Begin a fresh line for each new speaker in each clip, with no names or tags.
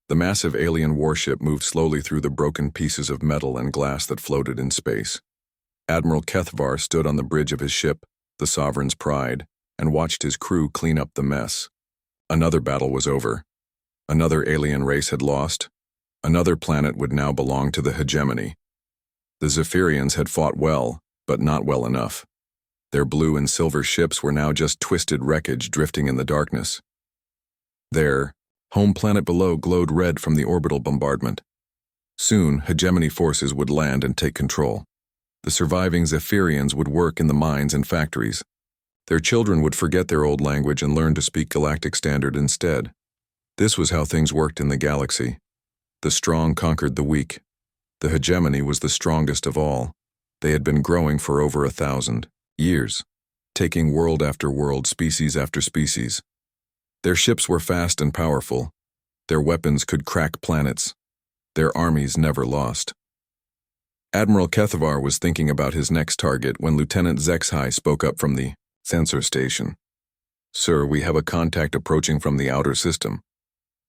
The massive alien warship moved slowly through the broken pieces of metal and glass that floated in space. Admiral Kethvar stood on the bridge of his ship, the Sovereign's Pride, and watched his crew clean up the mess. Another battle was over. Another alien race had lost. Another planet would now belong to the hegemony. The Zephyrians had fought well, but not well enough. Their blue and silver ships were now just twisted wreckage drifting in the darkness. Their home planet below glowed red from the orbital bombardment. Soon, hegemony forces would land and take control. The surviving Zephyrians would work in the mines and factories. Their children would forget their old language and learn to speak Galactic Standard instead. This was how things worked in the galaxy. The strong conquered the weak. The hegemony was the strongest of all. They had been growing for over 1,000 years, taking world after world, species after species. Their ships were fast and powerful. Their weapons could crack planets. Their armies never lost. Admiral Kethvar was thinking about his next target when Lieutenant Zexhai spoke up from the sensor station. "Sir, we have a contact approaching from the outer system."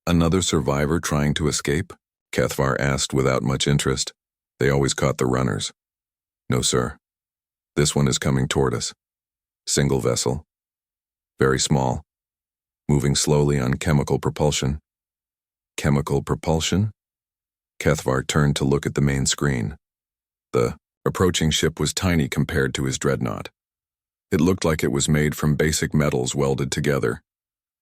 "Another survivor trying to escape?" Kethvar asked without much interest. They always caught the runners. "No, sir. This one is coming toward us. Single vessel. Very small. Moving slowly on chemical propulsion." "Chemical propulsion?" Kethvar turned to look at the main screen. The approaching ship was tiny compared to his dreadnought. It looked like it was made from basic metals welded together.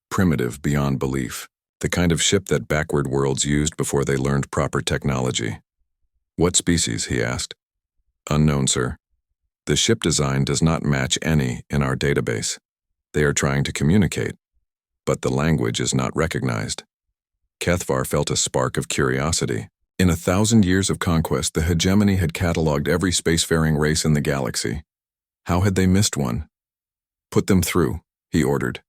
Primitive beyond belief. The kind of ship that backward worlds used before they learned proper technology. "What species?" he asked. "Unknown, sir. The ship design does not match any in our database. They are trying to communicate, but the language is not recognized." Kethvar felt a spark of curiosity. In 1,000 years of conquest, the hegemony had cataloged every spacefaring race in the galaxy. How had they missed one? "Put them through," he ordered.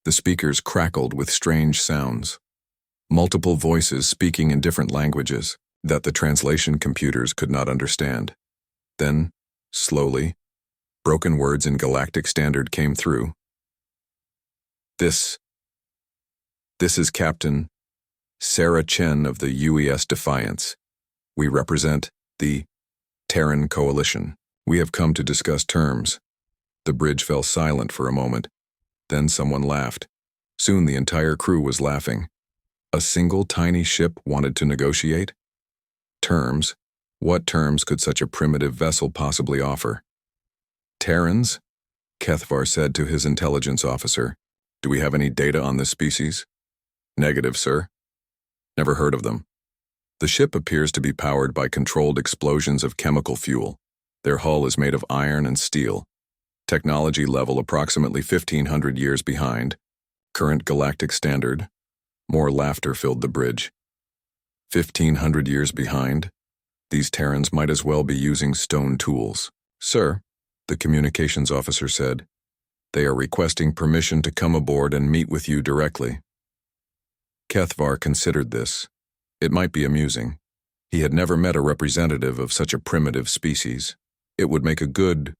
The speakers crackled with strange sounds. Multiple voices speaking in different languages that the translation computers could not understand. Then, slowly, broken words in Galactic Standard came through. This is Captain Sarah Chen of the UES Defiance. We represent the Terran Coalition. We have come to discuss terms." The bridge fell silent for a moment. Then someone laughed. Soon the entire crew was laughing. A single tiny ship wanted to negotiate? Terms? What terms could such a primitive vessel possibly offer? "Terrans?" Kethvar said to his intelligence officer. "Do we have any data on this species?" "Negative, sir. Never heard of them." The ship appears to be powered by controlled explosions of chemical fuel. Their hull is made of iron and steel. Technology level approximately 1,500 years behind. Current Galactic Standard. More laughter filled the bridge. 1,500 years behind? These Terrans might as well be using stone tools. "Sir," the communications officer said, "they are requesting permission to come aboard and meet with you directly." Kethvar considered this. It might be amusing. He had never met a representative of such a primitive species. It would make a good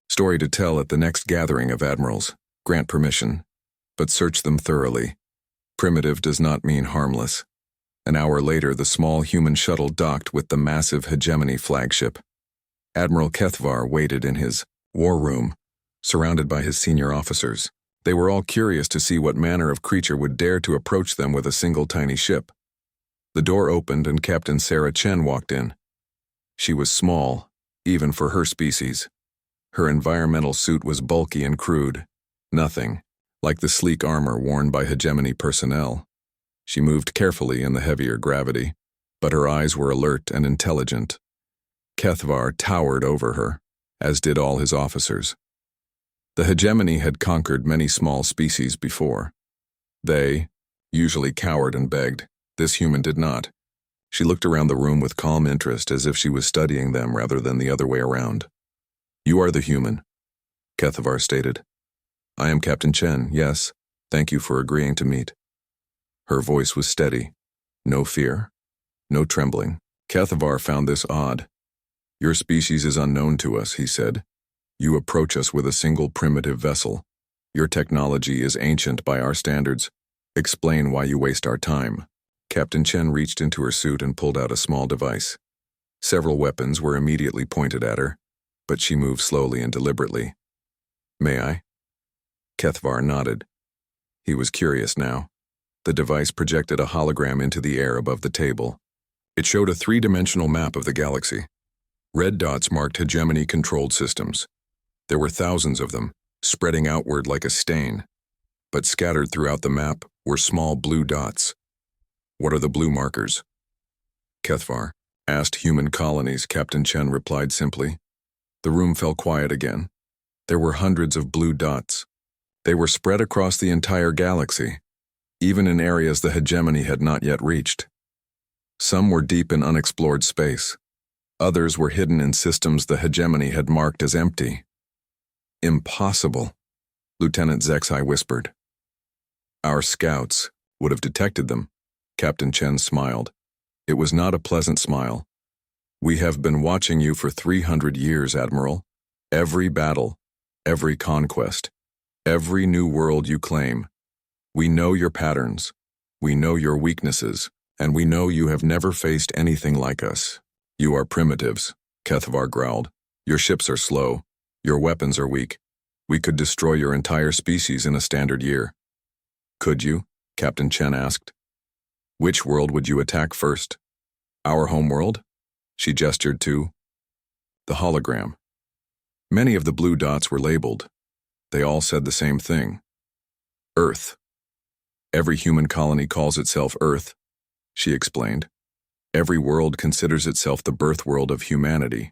story to tell at the next gathering of admirals. Grant permission, but search them thoroughly. Primitive does not mean harmless. An hour later, the small human shuttle docked with the massive hegemony flagship. Admiral Kethvar waited in his war room, surrounded by his senior officers. They were all curious to see what manner of creature would dare to approach them with a single tiny ship. The door opened and Captain Sarah Chen walked in. She was small, even for her species. Her environmental suit was bulky and crude. Nothing like the sleek armor worn by hegemony personnel. She moved carefully in the heavier gravity, but her eyes were alert and intelligent. Kethvar towered over her, as did all his officers. The hegemony had conquered many small species before. They usually cowered and begged. This human did not. She looked around the room with calm interest, as if she was studying them rather than the other way around. "You are the human," Kethvar stated. "I am Captain Chen, yes. Thank you for agreeing to meet." Her voice was steady. No fear. No trembling. Kethvar found this odd. "Your species is unknown to us," he said. "You approach us with a single primitive vessel. Your technology is ancient by our standards. Explain why you waste our time." Captain Chen reached into her suit and pulled out a small device. Several weapons were immediately pointed at her, but she moved slowly and deliberately. "May I?" Kethvar nodded. He was curious now. The device projected a hologram into the air above the table. It showed a three-dimensional map of the galaxy. Red dots marked hegemony-controlled systems. There were thousands of them, spreading outward like a stain. But scattered throughout the map were small blue dots. "What are the blue markers?" Kethvar asked. "Human colonies," Captain Chen replied simply. The room fell quiet again. There were hundreds of blue dots. They were spread across the entire galaxy, even in areas the hegemony had not yet reached. Some were deep in unexplored space. Others were hidden in systems the hegemony had marked as empty. "Impossible," Lieutenant Zexai whispered. "Our scouts would have detected them." Captain Chen smiled. It was not a pleasant smile. "We have been watching you for 300 years, Admiral. Every battle, every conquest, every new world you claim. We know your patterns. We know your weaknesses, and we know you have never faced anything like us. You are primitives," Kethvar growled. "Your ships are slow. Your weapons are weak. We could destroy your entire species in a standard year." "Could you?" Captain Chen asked. "Which world would you attack first? Our homeworld?" She gestured to the hologram. Many of the blue dots were labeled. They all said the same thing. Earth. "Every human colony calls itself Earth," she explained. "Every world considers itself the birth world of humanity.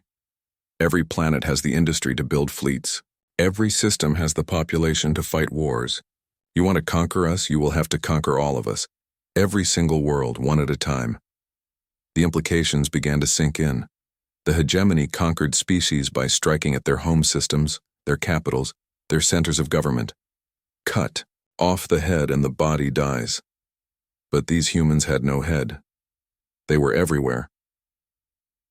Every planet has the industry to build fleets. Every system has the population to fight wars. You want to conquer us, you will have to conquer all of us. Every single world, one at a time." The implications began to sink in. The hegemony conquered species by striking at their home systems, their capitals, their centers of government. Cut off the head and the body dies. But these humans had no head. They were everywhere.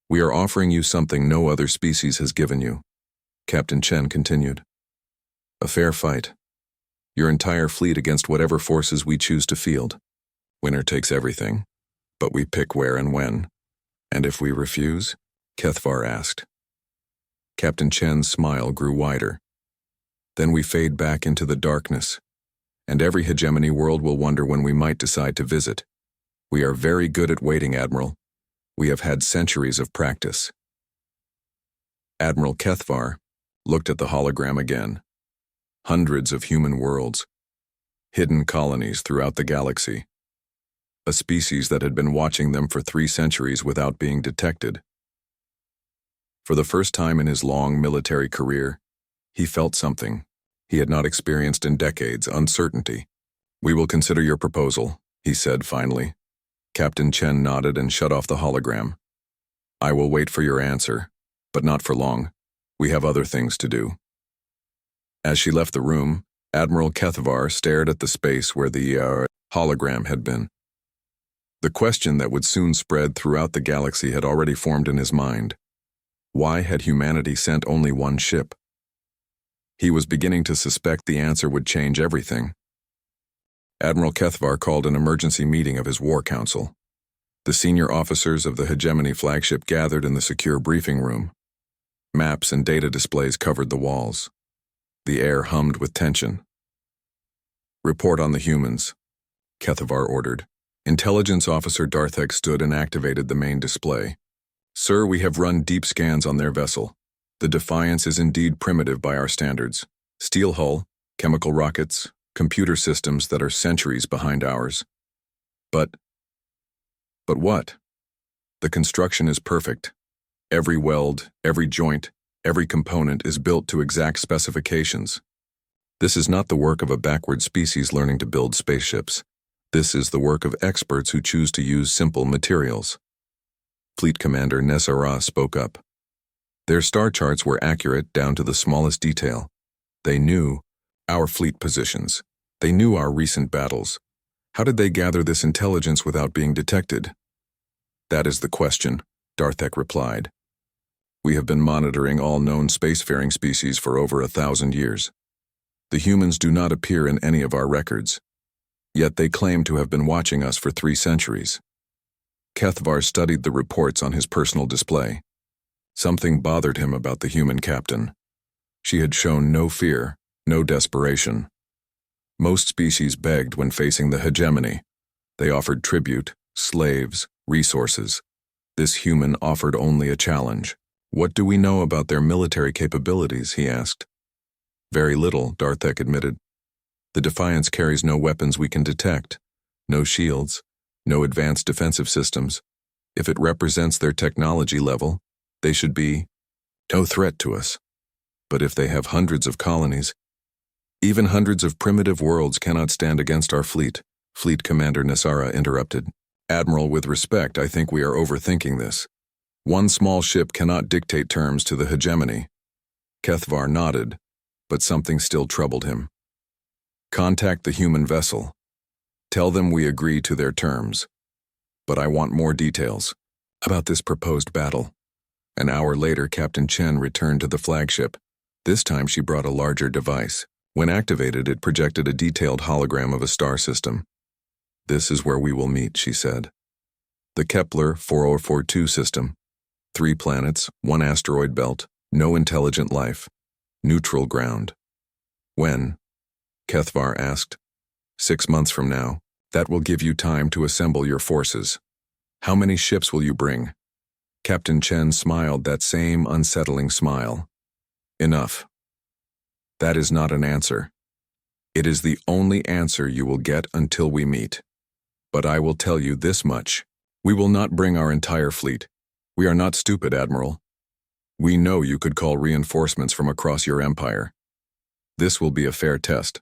"We are offering you something no other species has given you," Captain Chen continued. "A fair fight. Your entire fleet against whatever forces we choose to field. Winner takes everything, but we pick where and when. And if we refuse?" Kethvar asked. Captain Chen's smile grew wider. "Then we fade back into the darkness, and every hegemony world will wonder when we might decide to visit. We are very good at waiting, Admiral. We have had centuries of practice." Admiral Kethvar looked at the hologram again. Hundreds of human worlds, hidden colonies throughout the galaxy. A species that had been watching them for 3 centuries without being detected. For the first time in his long military career, he felt something he had not experienced in decades: uncertainty. "We will consider your proposal," he said finally. Captain Chen nodded and shut off the hologram. "I will wait for your answer, but not for long. We have other things to do." As she left the room, Admiral Kethvar stared at the space where the hologram had been. The question that would soon spread throughout the galaxy had already formed in his mind. Why had humanity sent only one ship? He was beginning to suspect the answer would change everything. Admiral Kethvar called an emergency meeting of his War Council. The senior officers of the hegemony flagship gathered in the secure briefing room. Maps and data displays covered the walls. The air hummed with tension. "Report on the humans," Kethvar ordered. Intelligence Officer Darthek stood and activated the main display. "Sir, we have run deep scans on their vessel. The Defiance is indeed primitive by our standards. Steel hull, chemical rockets, computer systems that are centuries behind ours. But what? The construction is perfect. Every weld, every joint, every component is built to exact specifications. This is not the work of a backward species learning to build spaceships. This is the work of experts who choose to use simple materials." Fleet Commander Nessara spoke up. Their star charts were accurate down to the smallest detail. They knew our fleet positions. They knew our recent battles. How did they gather this intelligence without being detected? "That is the question," Darthek replied. "We have been monitoring all known spacefaring species for over 1,000 years. The humans do not appear in any of our records. Yet they claim to have been watching us for 3 centuries. Kethvar studied the reports on his personal display. Something bothered him about the human captain. She had shown no fear, no desperation. Most species begged when facing the hegemony. They offered tribute, slaves, resources. This human offered only a challenge. "What do we know about their military capabilities?" he asked. "Very little," Darthek admitted. "The Defiance carries no weapons we can detect, no shields, no advanced defensive systems. If it represents their technology level, they should be no threat to us. But if they have hundreds of colonies, even hundreds of primitive worlds cannot stand against our fleet," Fleet Commander Nasara interrupted. "Admiral, with respect, I think we are overthinking this. One small ship cannot dictate terms to the hegemony." Kethvar nodded, but something still troubled him. "Contact the human vessel. Tell them we agree to their terms. But I want more details about this proposed battle." An hour later, Captain Chen returned to the flagship. This time she brought a larger device. When activated, it projected a detailed hologram of a star system. "This is where we will meet," she said. "The Kepler 4042 system. 3 planets, 1 asteroid belt, no intelligent life. Neutral ground." "When?" Kethvar asked. 6 months from now. That will give you time to assemble your forces. How many ships will you bring?" Captain Chen smiled that same unsettling smile. "Enough." "That is not an answer. It is the only answer you will get until we meet. But I will tell you this much. We will not bring our entire fleet. We are not stupid, Admiral. We know you could call reinforcements from across your empire. This will be a fair test,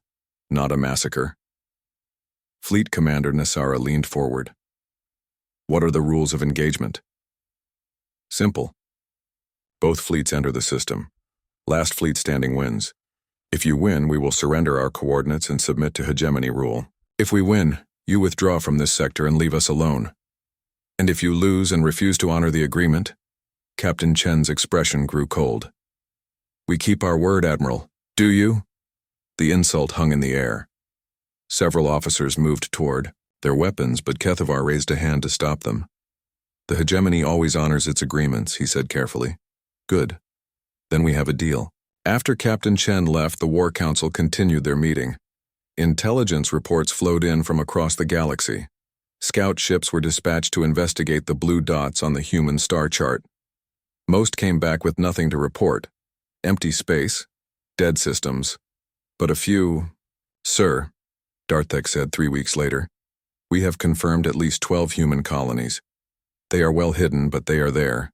not a massacre." Fleet Commander Nasara leaned forward. "What are the rules of engagement?" "Simple. Both fleets enter the system. Last fleet standing wins. If you win, we will surrender our coordinates and submit to hegemony rule. If we win, you withdraw from this sector and leave us alone. And if you lose and refuse to honor the agreement," Captain Chen's expression grew cold. "We keep our word, Admiral. Do you?" The insult hung in the air. Several officers moved toward their weapons, but Kethvar raised a hand to stop them. "The hegemony always honors its agreements," he said carefully. "Good. Then we have a deal." After Captain Chen left, the War Council continued their meeting. Intelligence reports flowed in from across the galaxy. Scout ships were dispatched to investigate the blue dots on the human star chart. Most came back with nothing to report. Empty space, dead systems. But a few... "Sir," Darthek said 3 weeks later, "we have confirmed at least 12 human colonies. They are well hidden, but they are there.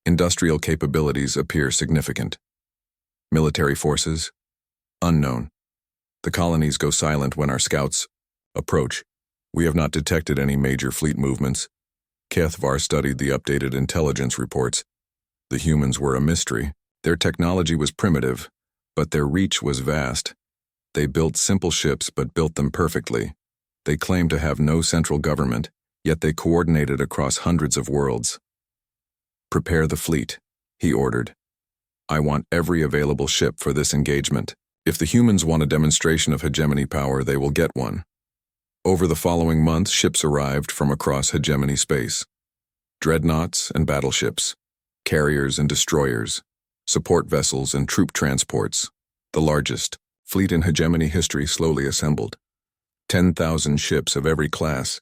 Industrial capabilities appear significant. Military forces? Unknown. The colonies go silent when our scouts approach. We have not detected any major fleet movements." Kethvar studied the updated intelligence reports. The humans were a mystery. Their technology was primitive, but their reach was vast. They built simple ships but built them perfectly. They claimed to have no central government, yet they coordinated across hundreds of worlds. "Prepare the fleet," he ordered. "I want every available ship for this engagement. If the humans want a demonstration of hegemony power, they will get one." Over the following months, ships arrived from across hegemony space. Dreadnoughts and battleships, carriers and destroyers, support vessels and troop transports. The largest fleet in hegemony history slowly assembled. 10,000 ships of every class,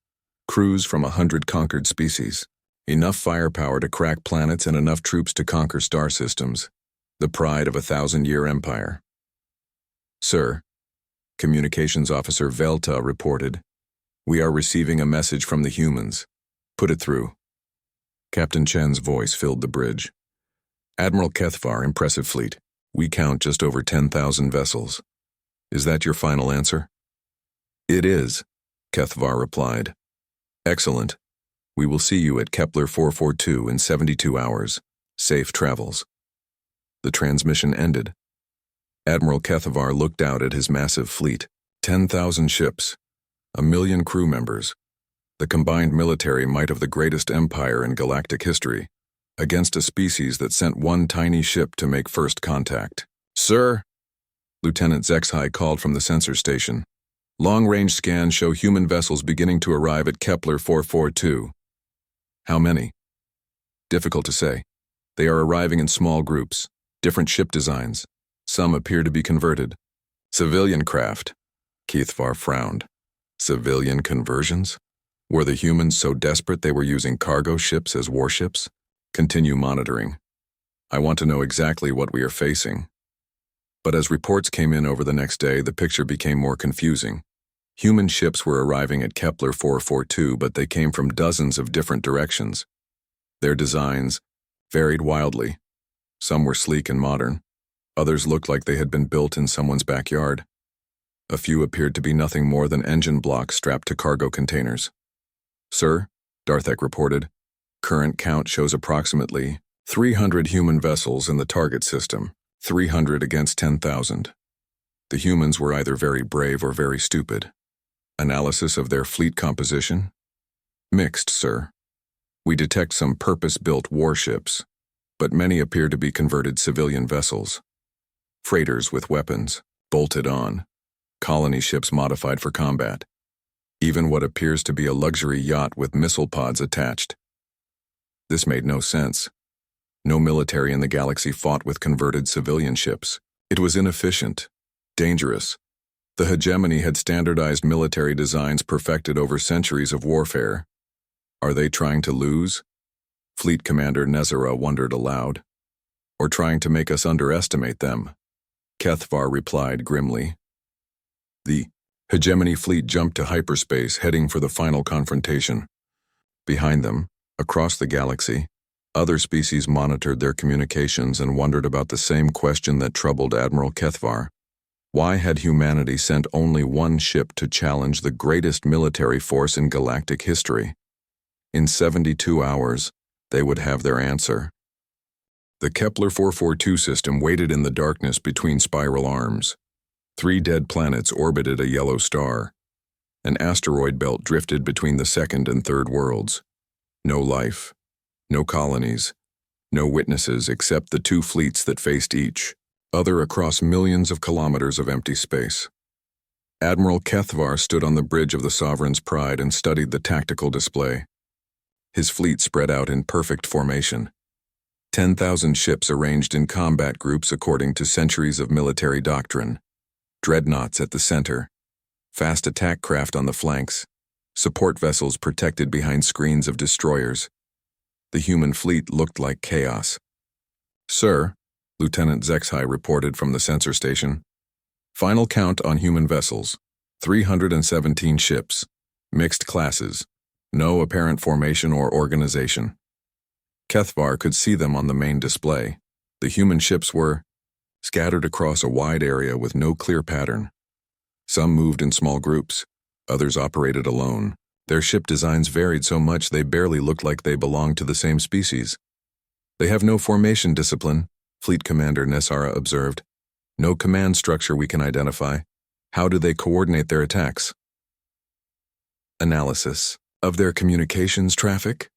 crews from 100 conquered species, enough firepower to crack planets and enough troops to conquer star systems, the pride of a 1,000-year empire. "Sir," Communications Officer Velta reported, "we are receiving a message from the humans. Put it through." Captain Chen's voice filled the bridge. "Admiral Kethvar, impressive fleet. We count just over 10,000 vessels. Is that your final answer?" "It is," Kethvar replied. "Excellent. We will see you at Kepler 442 in 72 hours. Safe travels." The transmission ended. Admiral Kethvar looked out at his massive fleet. 10,000 ships, 1,000,000 crew members, the combined military might of the greatest empire in galactic history, against a species that sent one tiny ship to make first contact. "Sir!" Lieutenant Zexhai called from the sensor station. Long-range scans show human vessels beginning to arrive at Kepler 442. How many? Difficult to say. They are arriving in small groups, different ship designs. Some appear to be converted. Civilian craft. Keithvar frowned. Civilian conversions? Were the humans so desperate they were using cargo ships as warships? Continue monitoring. I want to know exactly what we are facing. But as reports came in over the next day, the picture became more confusing. Human ships were arriving at Kepler 442, but they came from dozens of different directions. Their designs varied wildly. Some were sleek and modern. Others looked like they had been built in someone's backyard. A few appeared to be nothing more than engine blocks strapped to cargo containers. Sir, Darthek reported, current count shows approximately 300 human vessels in the target system, 300 against 10,000. The humans were either very brave or very stupid. Analysis of their fleet composition? Mixed, sir. We detect some purpose-built warships, but many appear to be converted civilian vessels. Freighters with weapons, bolted on. Colony ships modified for combat. Even what appears to be a luxury yacht with missile pods attached. This made no sense. No military in the galaxy fought with converted civilian ships. It was inefficient, dangerous. The hegemony had standardized military designs perfected over centuries of warfare. Are they trying to lose? Fleet Commander Nezera wondered aloud. Or trying to make us underestimate them? Kethvar replied grimly. The hegemony fleet jumped to hyperspace, heading for the final confrontation. Behind them, across the galaxy, other species monitored their communications and wondered about the same question that troubled Admiral Kethvar. Why had humanity sent only one ship to challenge the greatest military force in galactic history? In 72 hours, they would have their answer. The Kepler 442 system waited in the darkness between spiral arms. 3 dead planets orbited a yellow star. An asteroid belt drifted between the second and third worlds. No life, no colonies, no witnesses except the 2 fleets that faced each other across millions of kilometers of empty space. Admiral Kethvar stood on the bridge of the Sovereign's Pride and studied the tactical display. His fleet spread out in perfect formation. 10,000 ships arranged in combat groups according to centuries of military doctrine. Dreadnoughts at the center, fast attack craft on the flanks, support vessels protected behind screens of destroyers. The human fleet looked like chaos. Sir, Lieutenant Zexhai reported from the sensor station. Final count on human vessels, 317 ships, mixed classes, no apparent formation or organization. Kethvar could see them on the main display. The human ships were scattered across a wide area with no clear pattern. Some moved in small groups, others operated alone. Their ship designs varied so much they barely looked like they belonged to the same species. They have no formation discipline, Fleet Commander Nesara observed. No command structure we can identify. How do they coordinate their attacks? Analysis of their communications traffic?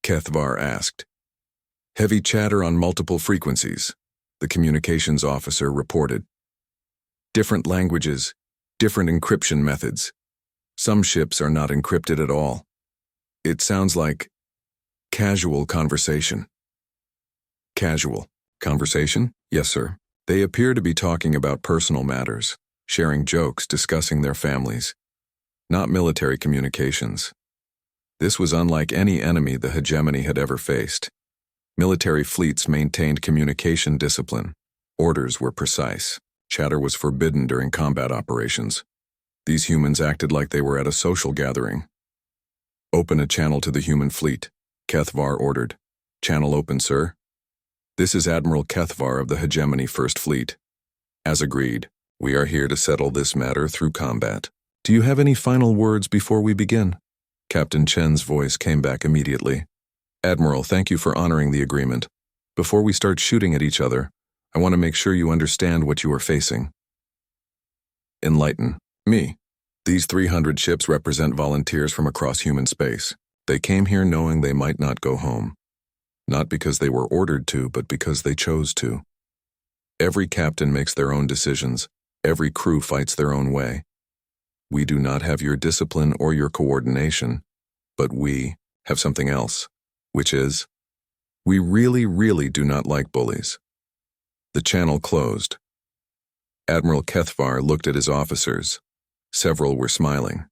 Kethvar asked. Heavy chatter on multiple frequencies, the communications officer reported. Different languages, different encryption methods. Some ships are not encrypted at all. It sounds like casual conversation. Casual conversation? Yes, sir. They appear to be talking about personal matters, sharing jokes, discussing their families. Not military communications. This was unlike any enemy the hegemony had ever faced. Military fleets maintained communication discipline. Orders were precise. Chatter was forbidden during combat operations. These humans acted like they were at a social gathering. Open a channel to the human fleet, Kethvar ordered. Channel open, sir. This is Admiral Kethvar of the Hegemony First Fleet. As agreed, we are here to settle this matter through combat. Do you have any final words before we begin? Captain Chen's voice came back immediately. Admiral, thank you for honoring the agreement. Before we start shooting at each other, I want to make sure you understand what you are facing. Enlighten me. These 300 ships represent volunteers from across human space. They came here knowing they might not go home. Not because they were ordered to, but because they chose to. Every captain makes their own decisions. Every crew fights their own way. We do not have your discipline or your coordination, but we have something else, which is, we really do not like bullies. The channel closed. Admiral Kethvar looked at his officers. Several were smiling.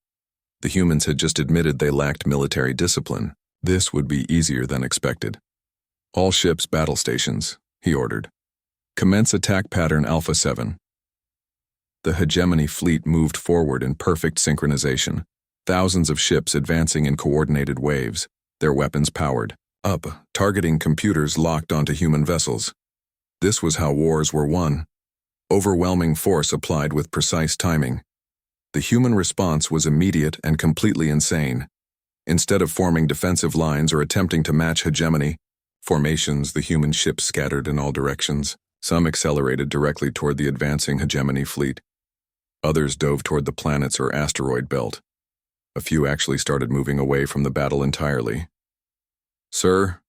The humans had just admitted they lacked military discipline. This would be easier than expected. All ships battle stations, he ordered. Commence attack pattern Alpha 7. The hegemony fleet moved forward in perfect synchronization, thousands of ships advancing in coordinated waves, their weapons powered up, targeting computers locked onto human vessels. This was how wars were won. Overwhelming force applied with precise timing. The human response was immediate and completely insane. Instead of forming defensive lines or attempting to match hegemony formations, the human ships scattered in all directions. Some accelerated directly toward the advancing hegemony fleet. Others dove toward the planets or asteroid belt. A few actually started moving away from the battle entirely. "Sir,"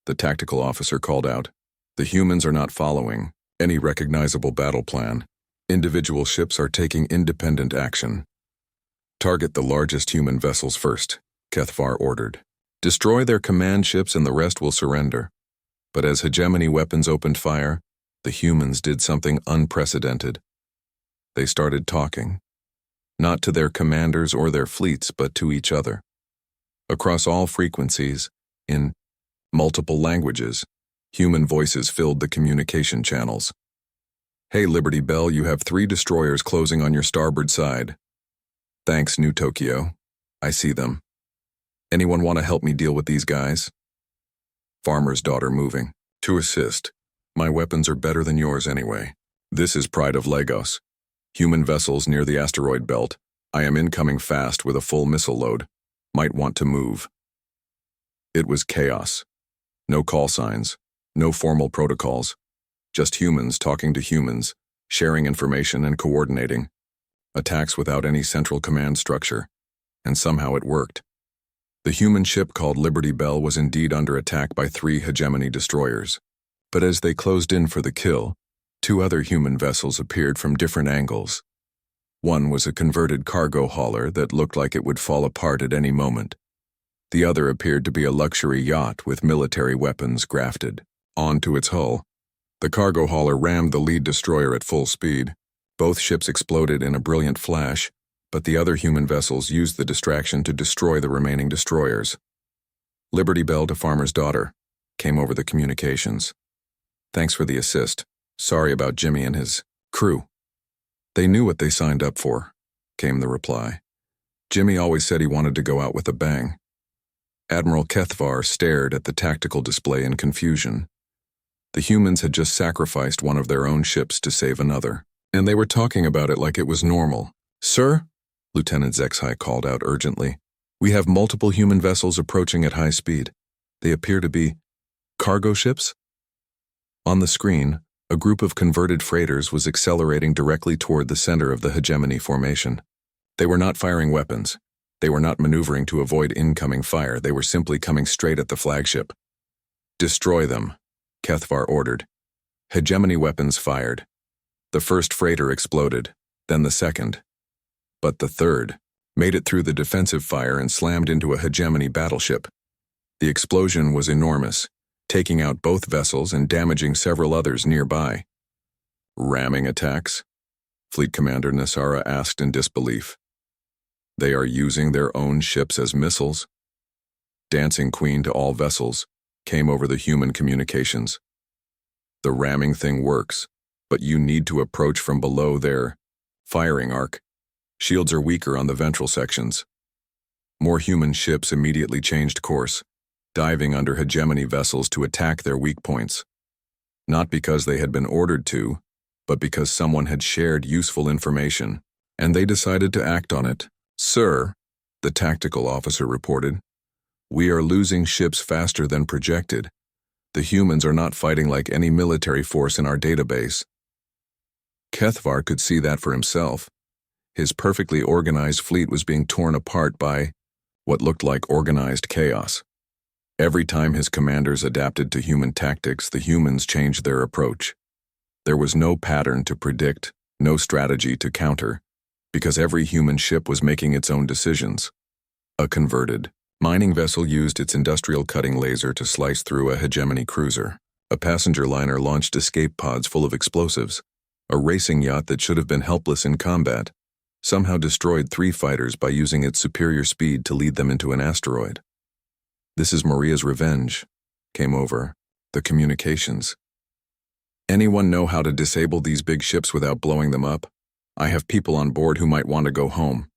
the tactical officer called out, "the humans are not following any recognizable battle plan. Individual ships are taking independent action. Target the largest human vessels first," Kethvar ordered. "Destroy their command ships and the rest will surrender." But as hegemony weapons opened fire, the humans did something unprecedented. They started talking. Not to their commanders or their fleets, but to each other. Across all frequencies, in multiple languages, human voices filled the communication channels. "Hey, Liberty Bell, you have 3 destroyers closing on your starboard side." "Thanks, New Tokyo. I see them. Anyone want to help me deal with these guys?" Farmer's daughter moving. "To assist. My weapons are better than yours anyway. This is Pride of Lagos. Human vessels near the asteroid belt. I am incoming fast with a full missile load. Might want to move." It was chaos. No call signs, no formal protocols. Just humans talking to humans, sharing information and coordinating. Attacks without any central command structure. And somehow it worked. The human ship called Liberty Bell was indeed under attack by 3 hegemony destroyers. But as they closed in for the kill, 2 other human vessels appeared from different angles. One was a converted cargo hauler that looked like it would fall apart at any moment. The other appeared to be a luxury yacht with military weapons grafted onto its hull. The cargo hauler rammed the lead destroyer at full speed. Both ships exploded in a brilliant flash, but the other human vessels used the distraction to destroy the remaining destroyers. "Liberty Bell to Farmer's daughter," came over the communications. "Thanks for the assist. Sorry about Jimmy and his crew." "They knew what they signed up for," came the reply. "Jimmy always said he wanted to go out with a bang." Admiral Kethvar stared at the tactical display in confusion. The humans had just sacrificed one of their own ships to save another, and they were talking about it like it was normal. "Sir," Lieutenant Zexhai called out urgently, "we have multiple human vessels approaching at high speed. They appear to be cargo ships?" On the screen, a group of converted freighters was accelerating directly toward the center of the hegemony formation. They were not firing weapons. They were not maneuvering to avoid incoming fire. They were simply coming straight at the flagship. "Destroy them," Kethvar ordered. Hegemony weapons fired. The first freighter exploded, then the second. But the third made it through the defensive fire and slammed into a hegemony battleship. The explosion was enormous, taking out both vessels and damaging several others nearby. "Ramming attacks?" Fleet Commander Nasara asked in disbelief. "They are using their own ships as missiles." Dancing Queen to all vessels came over the human communications. "The ramming thing works, but you need to approach from below their firing arc. Shields are weaker on the ventral sections." More human ships immediately changed course, diving under hegemony vessels to attack their weak points. Not because they had been ordered to, but because someone had shared useful information, and they decided to act on it. "Sir," the tactical officer reported, "we are losing ships faster than projected. The humans are not fighting like any military force in our database." Kethvar could see that for himself. His perfectly organized fleet was being torn apart by what looked like organized chaos. Every time his commanders adapted to human tactics, the humans changed their approach. There was no pattern to predict, no strategy to counter, because every human ship was making its own decisions. A converted mining vessel used its industrial cutting laser to slice through a hegemony cruiser. A passenger liner launched escape pods full of explosives. A racing yacht that should have been helpless in combat somehow destroyed 3 fighters by using its superior speed to lead them into an asteroid. "This is Maria's revenge," came over the communications. "Anyone know how to disable these big ships without blowing them up? I have people on board who might want to go home."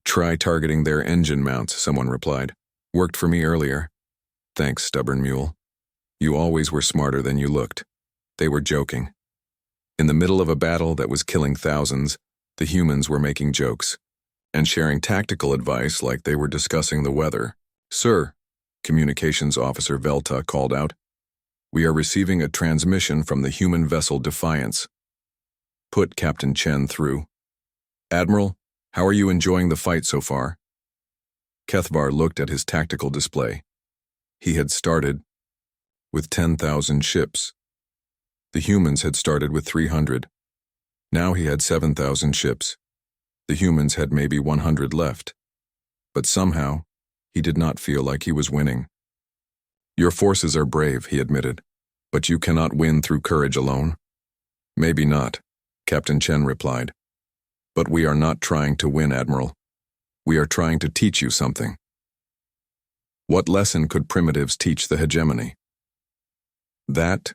"Try targeting their engine mounts," someone replied. "Worked for me earlier." "Thanks, stubborn mule. You always were smarter than you looked." They were joking. In the middle of a battle that was killing thousands, the humans were making jokes and sharing tactical advice like they were discussing the weather. "Sir," Communications Officer Velta called out, "we are receiving a transmission from the human vessel Defiance." "Put Captain Chen through." "Admiral, how are you enjoying the fight so far?" Kethvar looked at his tactical display. He had started with 10,000 ships. The humans had started with 300. Now he had 7,000 ships. The humans had maybe 100 left. But somehow, he did not feel like he was winning. "Your forces are brave," he admitted, "but you cannot win through courage alone." "Maybe not," Captain Chen replied. "But we are not trying to win, Admiral. We are trying to teach you something." What lesson could primitives teach the hegemony? That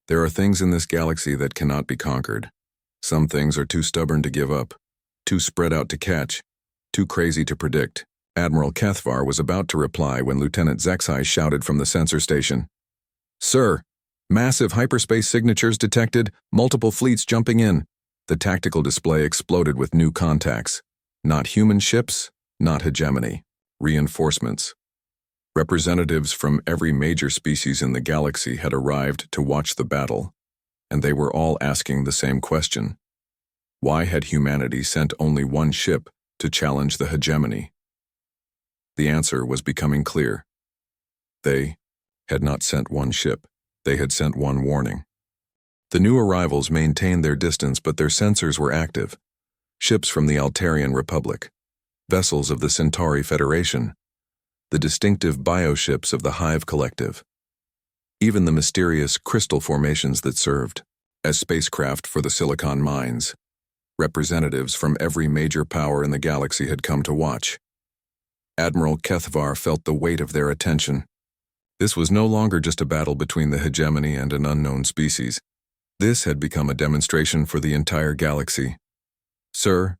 there are things in this galaxy that cannot be conquered. Some things are too stubborn to give up, too spread out to catch, too crazy to predict. Admiral Kethvar was about to reply when Lieutenant Zexai shouted from the sensor station, "Sir, massive hyperspace signatures detected, multiple fleets jumping in." The tactical display exploded with new contacts. Not human ships, not hegemony. Reinforcements. Representatives from every major species in the galaxy had arrived to watch the battle, and they were all asking the same question. Why had humanity sent only one ship to challenge the hegemony? The answer was becoming clear. They had not sent one ship, they had sent one warning. The new arrivals maintained their distance, but their sensors were active. Ships from the Altarian Republic, vessels of the Centauri Federation, the distinctive bioships of the Hive Collective, even the mysterious crystal formations that served as spacecraft for the Silicon Mines. Representatives from every major power in the galaxy had come to watch. Admiral Kethvar felt the weight of their attention. This was no longer just a battle between the hegemony and an unknown species. This had become a demonstration for the entire galaxy. "Sir,"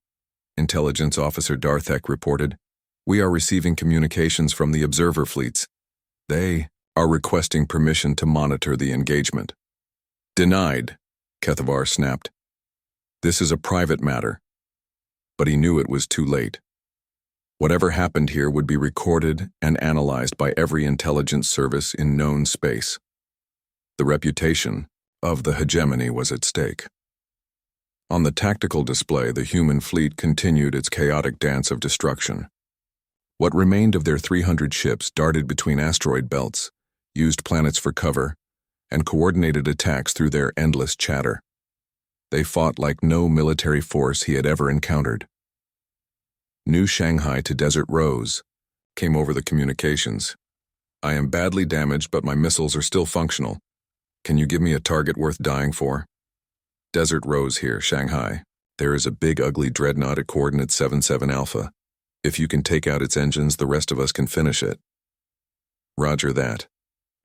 Intelligence Officer Darthek reported, "we are receiving communications from the observer fleets. They are requesting permission to monitor the engagement." "Denied," Kethvar snapped. "This is a private matter." But he knew it was too late. Whatever happened here would be recorded and analyzed by every intelligence service in known space. The reputation of the hegemony was at stake. On the tactical display, the human fleet continued its chaotic dance of destruction. What remained of their 300 ships darted between asteroid belts, used planets for cover, and coordinated attacks through their endless chatter. They fought like no military force he had ever encountered. "New Shanghai to Desert Rose," came over the communications. "I am badly damaged, but my missiles are still functional. Can you give me a target worth dying for?" "Desert Rose here, Shanghai. There is a big ugly dreadnought at coordinate 77 Alpha. If you can take out its engines, the rest of us can finish it." "Roger that.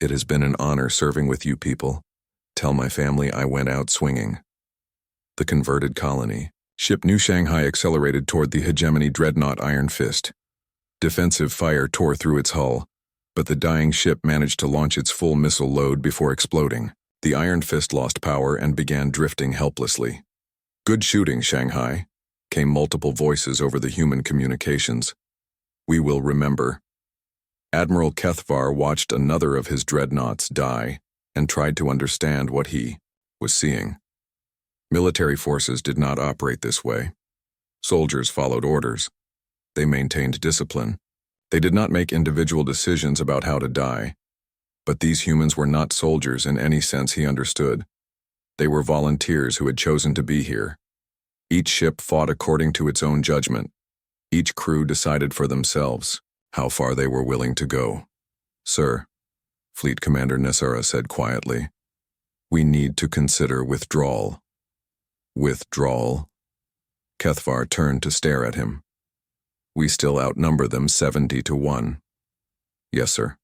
It has been an honor serving with you people. Tell my family I went out swinging." The converted colony. Ship New Shanghai accelerated toward the hegemony dreadnought Iron Fist. Defensive fire tore through its hull, but the dying ship managed to launch its full missile load before exploding. The Iron Fist lost power and began drifting helplessly. "Good shooting, Shanghai," came multiple voices over the human communications. "We will remember." Admiral Kethvar watched another of his dreadnoughts die and tried to understand what he was seeing. Military forces did not operate this way. Soldiers followed orders. They maintained discipline. They did not make individual decisions about how to die. But these humans were not soldiers in any sense he understood. They were volunteers who had chosen to be here. Each ship fought according to its own judgment. Each crew decided for themselves how far they were willing to go. "Sir," Fleet Commander Nisara said quietly, "we need to consider withdrawal." "Withdrawal?" Kethvar turned to stare at him. "We still outnumber them 70-1. "Yes, sir.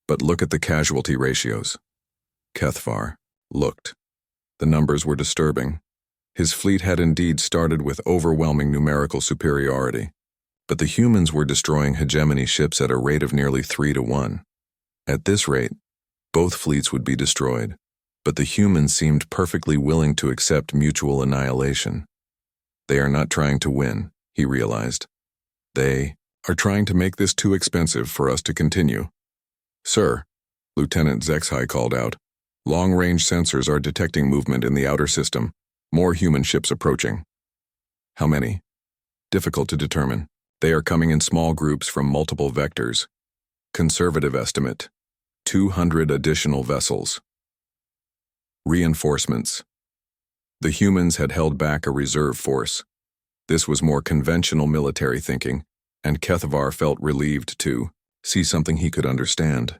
But look at the casualty ratios." Kethvar looked. The numbers were disturbing. His fleet had indeed started with overwhelming numerical superiority, but the humans were destroying hegemony ships at a rate of nearly 3-1. At this rate, both fleets would be destroyed, but the humans seemed perfectly willing to accept mutual annihilation. They are not trying to win, he realized. They are trying to make this too expensive for us to continue. "Sir," Lieutenant Zexhai called out, "long-range sensors are detecting movement in the outer system. More human ships approaching." "How many?" "Difficult to determine. They are coming in small groups from multiple vectors. Conservative estimate, 200 additional vessels." Reinforcements. The humans had held back a reserve force. This was more conventional military thinking, and Kethvar felt relieved to see something he could understand.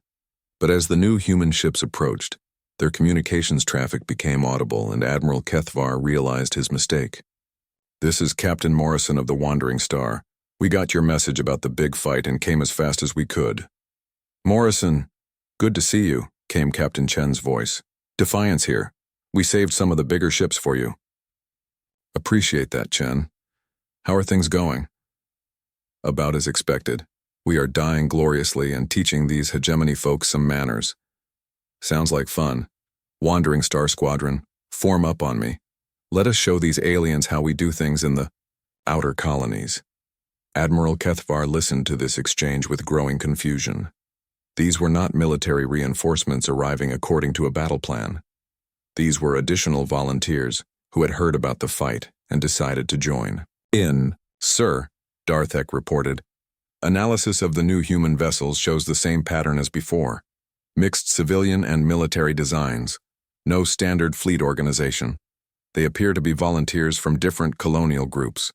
But as the new human ships approached, their communications traffic became audible, and Admiral Kethvar realized his mistake. "This is Captain Morrison of the Wandering Star. We got your message about the big fight and came as fast as we could." "Morrison, good to see you," came Captain Chen's voice. "Defiance here. We saved some of the bigger ships for you." "Appreciate that, Chen. How are things going?" "About as expected. We are dying gloriously and teaching these hegemony folks some manners." "Sounds like fun. Wandering Star Squadron, form up on me. Let us show these aliens how we do things in the outer colonies." Admiral Kethvar listened to this exchange with growing confusion. These were not military reinforcements arriving according to a battle plan. These were additional volunteers who had heard about the fight and decided to join. "Sir," Darthek reported. "Analysis of the new human vessels shows the same pattern as before. Mixed civilian and military designs. No standard fleet organization. They appear to be volunteers from different colonial groups."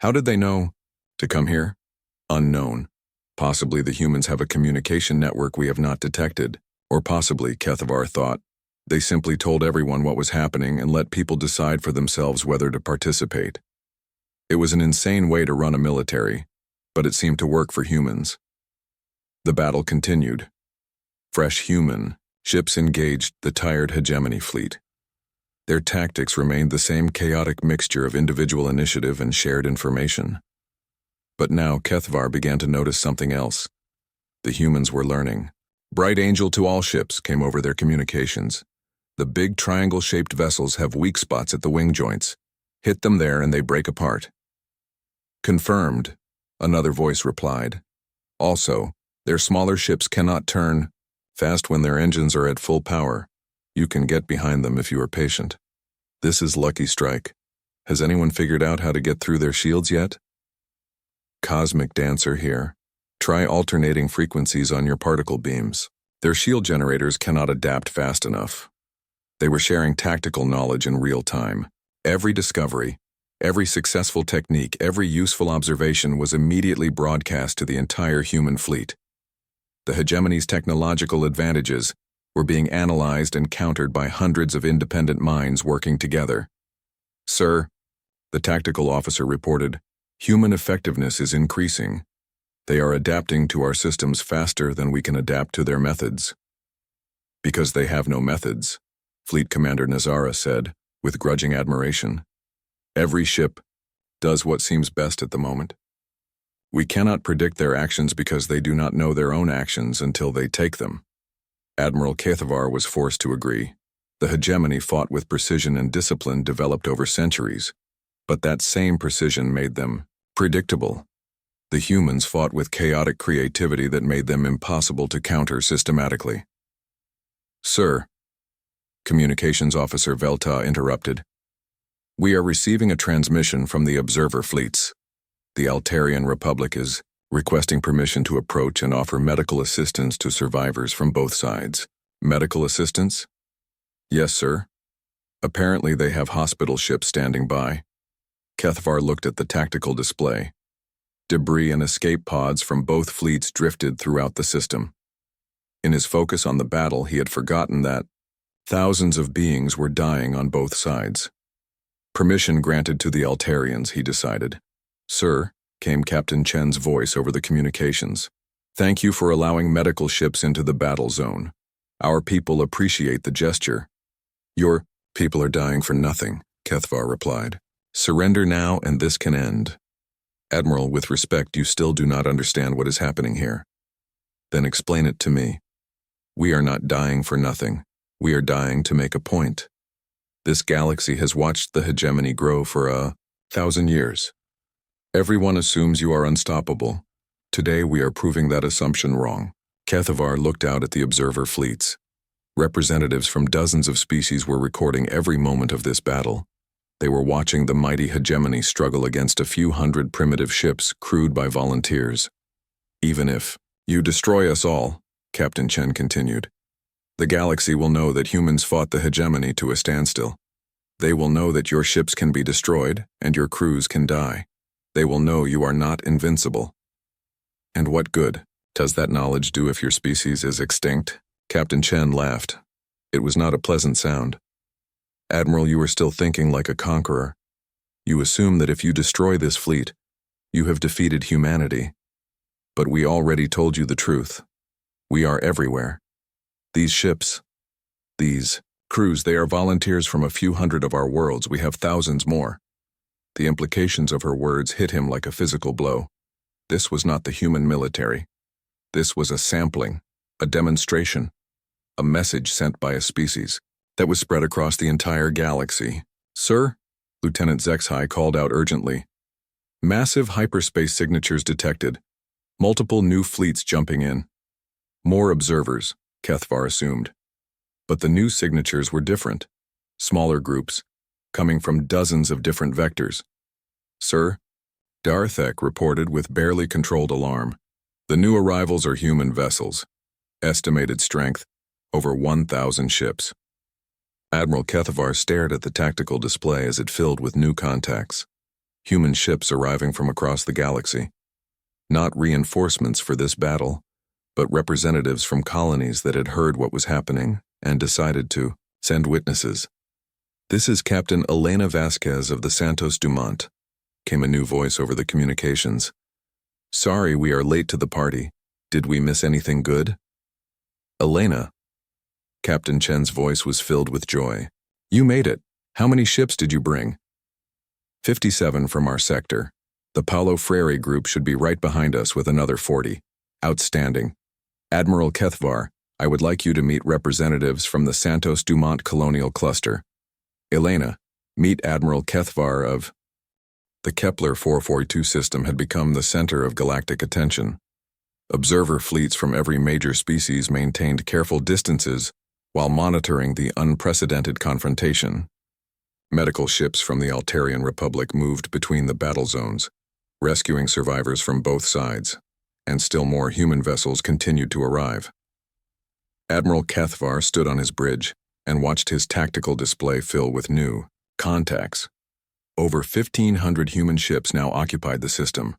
"How did they know to come here?" "Unknown. Possibly the humans have a communication network we have not detected, or possibly, Kethvar thought, they simply told everyone what was happening and let people decide for themselves whether to participate. It was an insane way to run a military, but it seemed to work for humans. The battle continued. Fresh human ships engaged the tired hegemony fleet. Their tactics remained the same chaotic mixture of individual initiative and shared information. But now Kethvar began to notice something else. The humans were learning. "Bright Angel to all ships," came over their communications. "The big triangle-shaped vessels have weak spots at the wing joints. Hit them there and they break apart." "Confirmed," another voice replied. "Also, their smaller ships cannot turn fast when their engines are at full power. You can get behind them if you are patient. This is Lucky Strike. Has anyone figured out how to get through their shields yet?" "Cosmic Dancer here. Try alternating frequencies on your particle beams. Their shield generators cannot adapt fast enough." They were sharing tactical knowledge in real time. Every discovery, every successful technique, every useful observation was immediately broadcast to the entire human fleet. The hegemony's technological advantages were being analyzed and countered by hundreds of independent minds working together. "Sir," the tactical officer reported, "human effectiveness is increasing. They are adapting to our systems faster than we can adapt to their methods." "Because they have no methods," Fleet Commander Nazara said, with grudging admiration. "Every ship does what seems best at the moment. We cannot predict their actions because they do not know their own actions until they take them." Admiral Kethvar was forced to agree. The hegemony fought with precision and discipline developed over centuries, but that same precision made them predictable. The humans fought with chaotic creativity that made them impossible to counter systematically. "Sir," Communications Officer Velta interrupted, "we are receiving a transmission from the observer fleets. The Altarian Republic is requesting permission to approach and offer medical assistance to survivors from both sides." "Medical assistance?" "Yes, sir. Apparently they have hospital ships standing by. Kethvar looked at the tactical display. Debris and escape pods from both fleets drifted throughout the system. In his focus on the battle, he had forgotten that thousands of beings were dying on both sides. Permission granted to the Altarians, he decided. "Sir," came Captain Chen's voice over the communications. "Thank you for allowing medical ships into the battle zone. Our people appreciate the gesture." "Your people are dying for nothing," Kethvar replied. "Surrender now and this can end." "Admiral, with respect, you still do not understand what is happening here." "Then explain it to me." "We are not dying for nothing. We are dying to make a point. This galaxy has watched the hegemony grow for 1,000 years. Everyone assumes you are unstoppable. Today we are proving that assumption wrong." Kethvar looked out at the observer fleets. Representatives from dozens of species were recording every moment of this battle. They were watching the mighty hegemony struggle against a few hundred primitive ships crewed by volunteers. "Even if you destroy us all," Captain Chen continued, "the galaxy will know that humans fought the hegemony to a standstill. They will know that your ships can be destroyed and your crews can die. They will know you are not invincible." "And what good does that knowledge do if your species is extinct?" Captain Chen laughed. It was not a pleasant sound. "Admiral, you are still thinking like a conqueror. You assume that if you destroy this fleet, you have defeated humanity. But we already told you the truth. We are everywhere. These ships, these crews, they are volunteers from a few hundred of our worlds. We have thousands more." The implications of her words hit him like a physical blow. This was not the human military. This was a sampling, a demonstration, a message sent by a species that was spread across the entire galaxy. "Sir," Lieutenant Zexhai called out urgently. "Massive hyperspace signatures detected. Multiple new fleets jumping in. More observers," Kethvar assumed. But the new signatures were different. Smaller groups, coming from dozens of different vectors. "Sir," Darthek reported with barely controlled alarm. "The new arrivals are human vessels. Estimated strength, over 1,000 ships." Admiral Kethvar stared at the tactical display as it filled with new contacts. Human ships arriving from across the galaxy. Not reinforcements for this battle, but representatives from colonies that had heard what was happening and decided to send witnesses. "This is Captain Elena Vasquez of the Santos Dumont," came a new voice over the communications. "Sorry we are late to the party. Did we miss anything good?" "Elena." Captain Chen's voice was filled with joy. "You made it. How many ships did you bring?" 57 from our sector. The Paulo Freire group should be right behind us with another 40. Outstanding. Admiral Kethvar, I would like you to meet representatives from the Santos Dumont Colonial Cluster. Elena, meet Admiral Kethvar of... The Kepler 442 system had become the center of galactic attention. Observer fleets from every major species maintained careful distances while monitoring the unprecedented confrontation. Medical ships from the Altarian Republic moved between the battle zones, rescuing survivors from both sides, and still more human vessels continued to arrive. Admiral Kethvar stood on his bridge and watched his tactical display fill with new contacts. Over 1,500 human ships now occupied the system.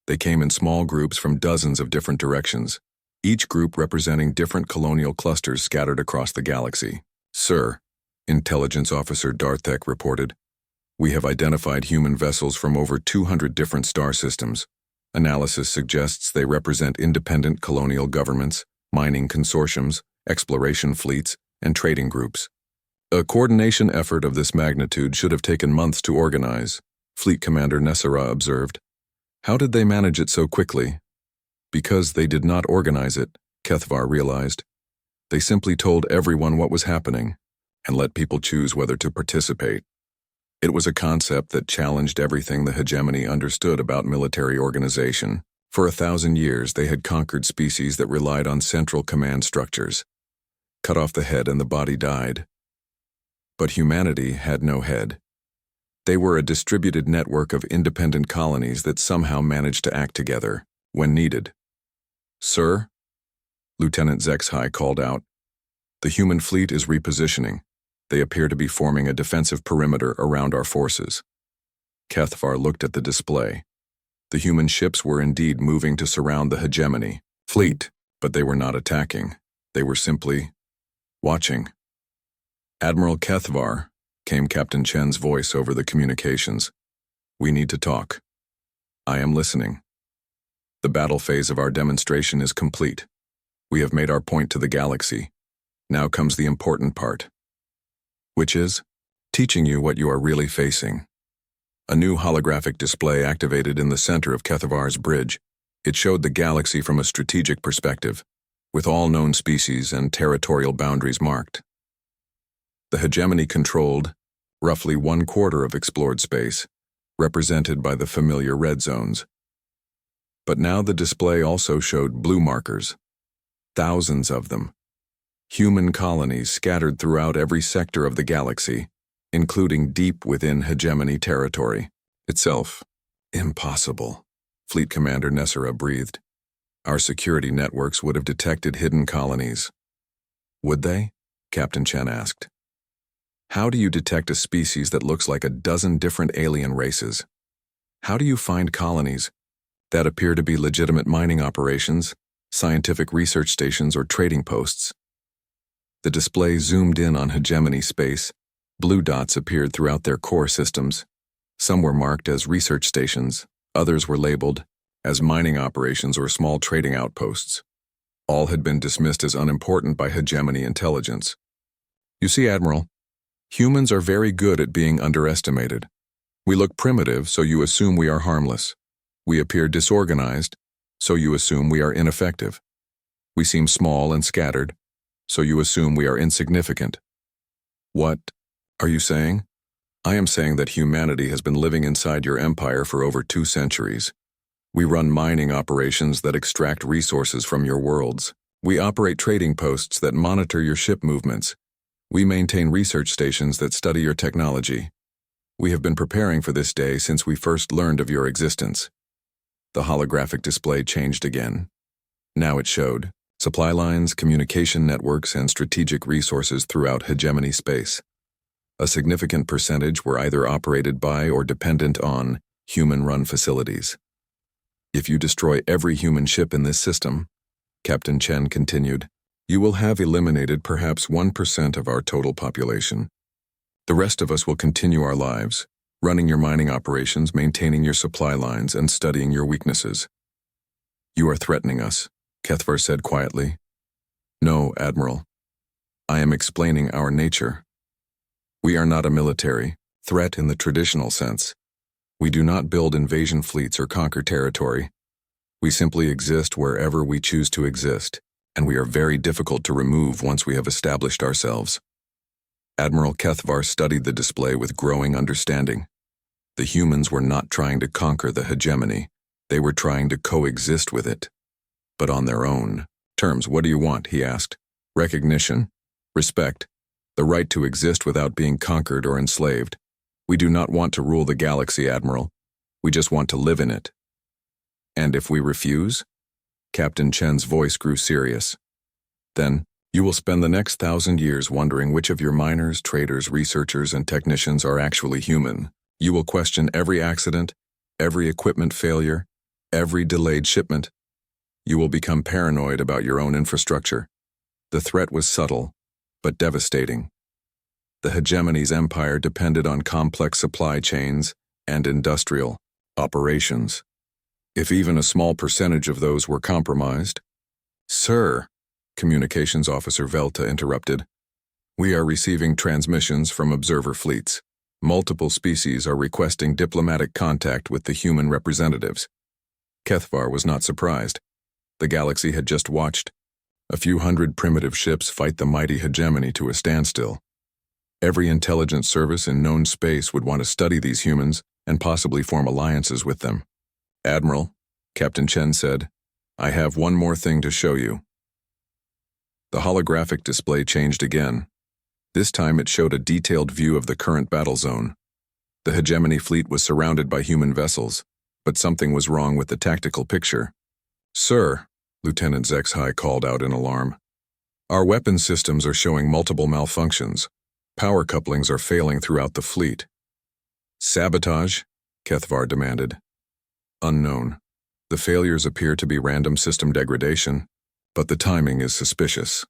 They came in small groups from dozens of different directions, each group representing different colonial clusters scattered across the galaxy. "Sir," Intelligence Officer Darthek reported, "we have identified human vessels from over 200 different star systems. Analysis suggests they represent independent colonial governments, mining consortiums, exploration fleets, and trading groups. A coordination effort of this magnitude should have taken months to organize," Fleet Commander Nessara observed. "How did they manage it so quickly?" "Because they did not organize it," Kethvar realized. "They simply told everyone what was happening and let people choose whether to participate. It was a concept that challenged everything the hegemony understood about military organization. For 1,000 years, they had conquered species that relied on central command structures. Cut off the head and the body died. But humanity had no head. They were a distributed network of independent colonies that somehow managed to act together when needed." "Sir," Lieutenant Zexhai called out, "the human fleet is repositioning. They appear to be forming a defensive perimeter around our forces." Cathvar looked at the display. The human ships were indeed moving to surround the hegemony fleet, but they were not attacking. They were simply watching. "Admiral Cathvar," came Captain Chen's voice over the communications. "We need to talk." "I am listening." "The battle phase of our demonstration is complete. We have made our point to the galaxy. Now comes the important part, which is teaching you what you are really facing." A new holographic display activated in the center of Cathvar's bridge. It showed the galaxy from a strategic perspective, with all known species and territorial boundaries marked. The hegemony controlled roughly 1/4 of explored space, represented by the familiar red zones. But now the display also showed blue markers, thousands of them. Human colonies scattered throughout every sector of the galaxy, including deep within hegemony territory itself. "Impossible," Fleet Commander Nessera breathed. "Our security networks would have detected hidden colonies." "Would they?" Captain Chen asked. "How do you detect a species that looks like a dozen different alien races? How do you find colonies that appear to be legitimate mining operations, scientific research stations, or trading posts?" The display zoomed in on hegemony space. Blue dots appeared throughout their core systems. Some were marked as research stations, others were labeled as mining operations or small trading outposts. All had been dismissed as unimportant by hegemony intelligence. "You see, Admiral, humans are very good at being underestimated. We look primitive, so you assume we are harmless. We appear disorganized, so you assume we are ineffective. We seem small and scattered, so you assume we are insignificant." "What are you saying?" "I am saying that humanity has been living inside your empire for over 2 centuries. We run mining operations that extract resources from your worlds. We operate trading posts that monitor your ship movements. We maintain research stations that study your technology. We have been preparing for this day since we first learned of your existence." The holographic display changed again. Now it showed supply lines, communication networks, and strategic resources throughout hegemony space. A significant percentage were either operated by or dependent on human-run facilities. "If you destroy every human ship in this system," Captain Chen continued, "you will have eliminated perhaps 1% of our total population. The rest of us will continue our lives, running your mining operations, maintaining your supply lines, and studying your weaknesses." "You are threatening us," Cathvar said quietly. "No, Admiral. I am explaining our nature. We are not a military threat in the traditional sense. We do not build invasion fleets or conquer territory. We simply exist wherever we choose to exist, and we are very difficult to remove once we have established ourselves." Admiral Cathvar studied the display with growing understanding. The humans were not trying to conquer the hegemony. They were trying to coexist with it, but on their own terms. "What do you want?" he asked. "Recognition, respect, the right to exist without being conquered or enslaved. We do not want to rule the galaxy, Admiral. We just want to live in it." "And if we refuse?" Captain Chen's voice grew serious. "Then you will spend the next 1,000 years wondering which of your miners, traders, researchers, and technicians are actually human. You will question every accident, every equipment failure, every delayed shipment. You will become paranoid about your own infrastructure." The threat was subtle, but devastating. The hegemony's empire depended on complex supply chains and industrial operations. If even a small percentage of those were compromised— "Sir," Communications Officer Velta interrupted, "we are receiving transmissions from observer fleets. Multiple species are requesting diplomatic contact with the human representatives." Cathvar was not surprised. The galaxy had just watched a few hundred primitive ships fight the mighty hegemony to a standstill. Every intelligence service in known space would want to study these humans and possibly form alliances with them. "Admiral," Captain Chen said, "I have one more thing to show you." The holographic display changed again. This time it showed a detailed view of the current battle zone. The hegemony fleet was surrounded by human vessels, but something was wrong with the tactical picture. "Sir," Lieutenant Zexhai called out in alarm, "our weapon systems are showing multiple malfunctions. Power couplings are failing throughout the fleet." "Sabotage?" Kethvar demanded. Unknown. The failures appear to be random system degradation, but the timing is suspicious.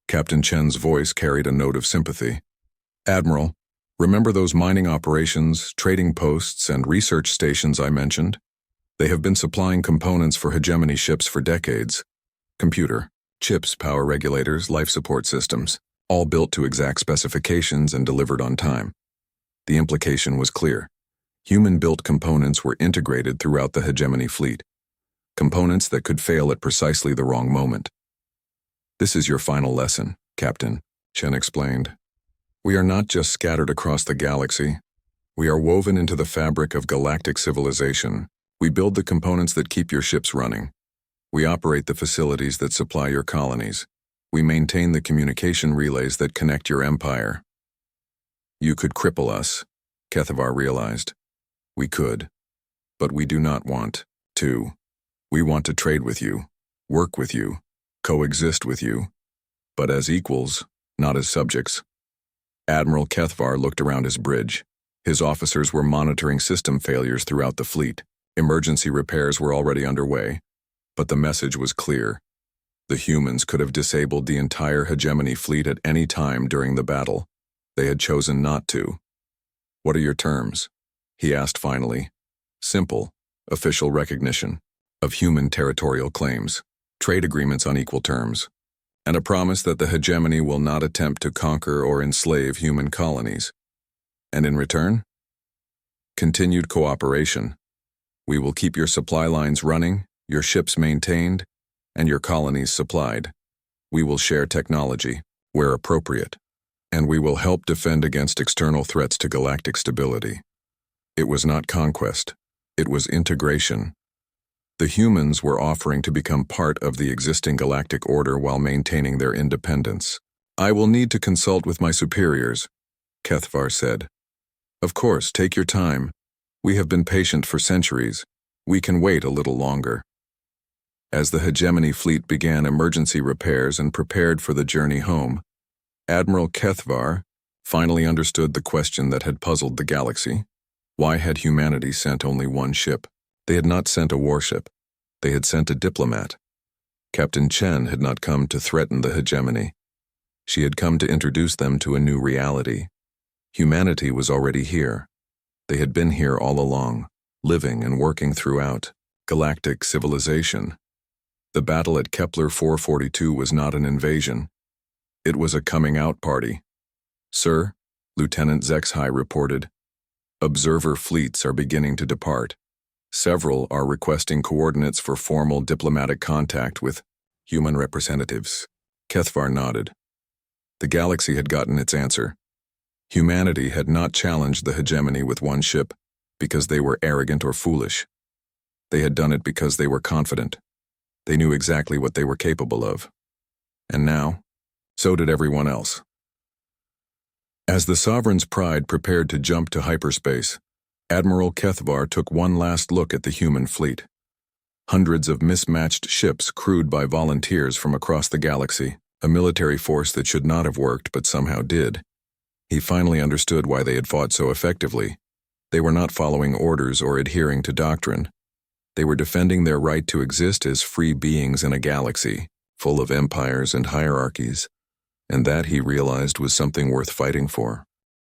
Captain Chen's voice carried a note of sympathy. Admiral, remember those mining operations, trading posts, and research stations I mentioned? They have been supplying components for hegemony ships for decades. Computer, chips, power regulators, life support systems, all built to exact specifications and delivered on time. The implication was clear. Human-built components were integrated throughout the hegemony fleet. Components that could fail at precisely the wrong moment. This is your final lesson, Captain, Chen explained. We are not just scattered across the galaxy. We are woven into the fabric of galactic civilization. We build the components that keep your ships running. We operate the facilities that supply your colonies. We maintain the communication relays that connect your empire. You could cripple us, Kethvar realized. We could. But we do not want to. We want to trade with you, work with you, coexist with you, but as equals, not as subjects. Admiral Kethvar looked around his bridge. His officers were monitoring system failures throughout the fleet. Emergency repairs were already underway, but the message was clear. The humans could have disabled the entire hegemony fleet at any time during the battle. They had chosen not to. What are your terms? He asked finally. Simple, official recognition of human territorial claims, trade agreements on equal terms, and a promise that the hegemony will not attempt to conquer or enslave human colonies. And in return? Continued cooperation. We will keep your supply lines running, your ships maintained, and your colonies supplied. We will share technology, where appropriate, and we will help defend against external threats to galactic stability. It was not conquest, it was integration. The humans were offering to become part of the existing galactic order while maintaining their independence. I will need to consult with my superiors, Kethvar said. Of course, take your time. We have been patient for centuries. We can wait a little longer. As the hegemony fleet began emergency repairs and prepared for the journey home, Admiral Kethvar finally understood the question that had puzzled the galaxy. Why had humanity sent only one ship? They had not sent a warship. They had sent a diplomat. Captain Chen had not come to threaten the hegemony. She had come to introduce them to a new reality. Humanity was already here. They had been here all along, living and working throughout galactic civilization. The battle at Kepler 442 was not an invasion. It was a coming-out party. Sir, Lieutenant Zexhai reported, observer fleets are beginning to depart. Several are requesting coordinates for formal diplomatic contact with human representatives. Kethvar nodded. The galaxy had gotten its answer. Humanity had not challenged the hegemony with one ship because they were arrogant or foolish. They had done it because they were confident. They knew exactly what they were capable of. And now, so did everyone else. As the Sovereign's Pride prepared to jump to hyperspace, Admiral Kethvar took one last look at the human fleet. Hundreds of mismatched ships crewed by volunteers from across the galaxy, a military force that should not have worked but somehow did. He finally understood why they had fought so effectively. They were not following orders or adhering to doctrine. They were defending their right to exist as free beings in a galaxy, full of empires and hierarchies, and that, he realized, was something worth fighting for.